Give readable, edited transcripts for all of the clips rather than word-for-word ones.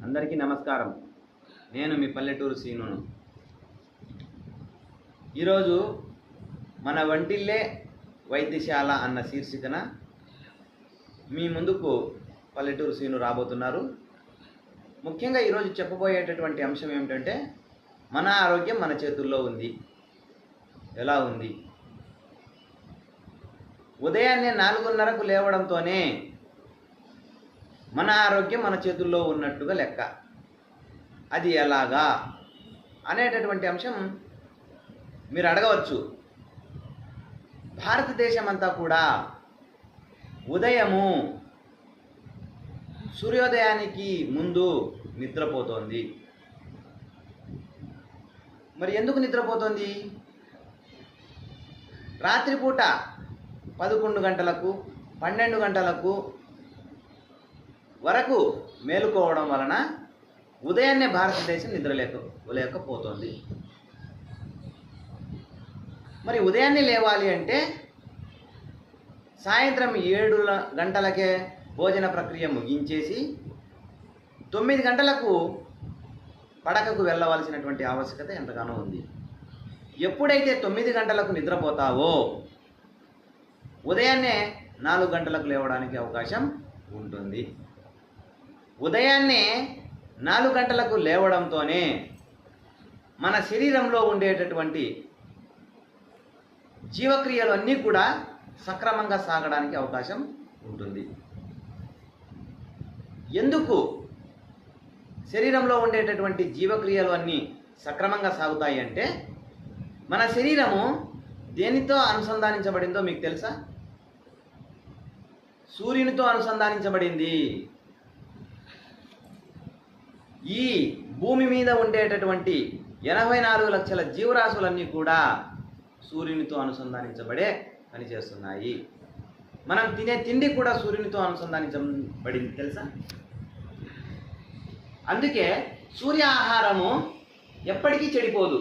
అందరికీ నమస్కారం. నేను మీ పల్లెటూరు సీనును. ఈరోజు మన వంటిల్లే వైద్యశాల అన్న శీర్షికన మీ ముందుకు పల్లెటూరు సీను రాబోతున్నారు. ముఖ్యంగా ఈరోజు చెప్పబోయేటటువంటి అంశం ఏమిటంటే, మన ఆరోగ్యం మన చేతుల్లో ఉంది. ఎలా ఉంది? ఉదయాన్నే 4:30కు లేవడంతోనే మన ఆరోగ్యం మన చేతుల్లో ఉన్నట్టుగా లెక్క. అది ఎలాగా అనేటటువంటి అంశం మీరు అడగవచ్చు. భారతదేశం అంతా కూడా ఉదయము సూర్యోదయానికి ముందు నిద్రపోతోంది. మరి ఎందుకు నిద్రపోతోంది? రాత్రిపూట 11 గంటలకు 12 గంటలకు వరకు మేలుకోవడం వలన ఉదయాన్నే భారతదేశం నిద్రలేకపోతోంది. మరి ఉదయాన్నే లేవాలి అంటే సాయంత్రం 7 గంటలకే భోజన ప్రక్రియ ముగించేసి 9 గంటలకు పడకకు వెళ్ళవలసినటువంటి ఆవశ్యకత ఎంతగానో ఉంది. ఎప్పుడైతే 9 గంటలకు నిద్రపోతావో ఉదయాన్నే 4 గంటలకు లేవడానికి అవకాశం ఉంటుంది. ఉదయాన్నే 4 గంటలకు లేవడంతోనే మన శరీరంలో ఉండేటటువంటి జీవక్రియలు అన్నీ కూడా సక్రమంగా సాగడానికి అవకాశం ఉంటుంది. ఎందుకు శరీరంలో ఉండేటటువంటి జీవక్రియలు అన్నీ సక్రమంగా సాగుతాయి అంటే, మన శరీరము దేనితో అనుసంధానించబడిందో మీకు తెలుసా? సూర్యునితో అనుసంధానించబడింది. ఈ భూమి మీద ఉండేటటువంటి 84 లక్షల జీవరాశులన్నీ కూడా సూర్యునితో అనుసంధానించబడే పనిచేస్తున్నాయి. మనం తినే తిండి కూడా సూర్యునితో అనుసంధానించబడింది, తెలుసా? అందుకే సూర్య ఆహారము ఎప్పటికీ చెడిపోదు.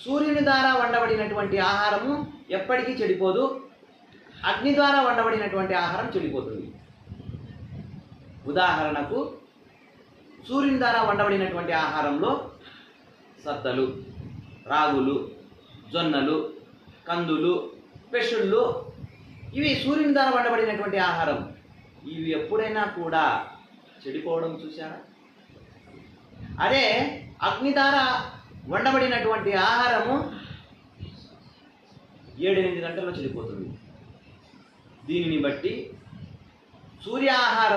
సూర్యుని ద్వారా వండబడినటువంటి ఆహారము ఎప్పటికీ చెడిపోదు. అగ్ని ద్వారా వండబడినటువంటి ఆహారం చెడిపోతుంది. ఉదాహరణకు, సూర్యుని ద్వారా వండబడినటువంటి ఆహారంలో సద్దలు, రాగులు, జొన్నలు, కందులు, పెసుళ్ళు, ఇవి సూర్యుని ద్వారా వండబడినటువంటి ఆహారం. ఇవి ఎప్పుడైనా కూడా చెడిపోవడం చూశారా? అదే అగ్ని ద్వారా వండబడినటువంటి ఆహారము 7-8 గంటల్లో చెడిపోతుంది. దీనిని బట్టి సూర్య ఆహారం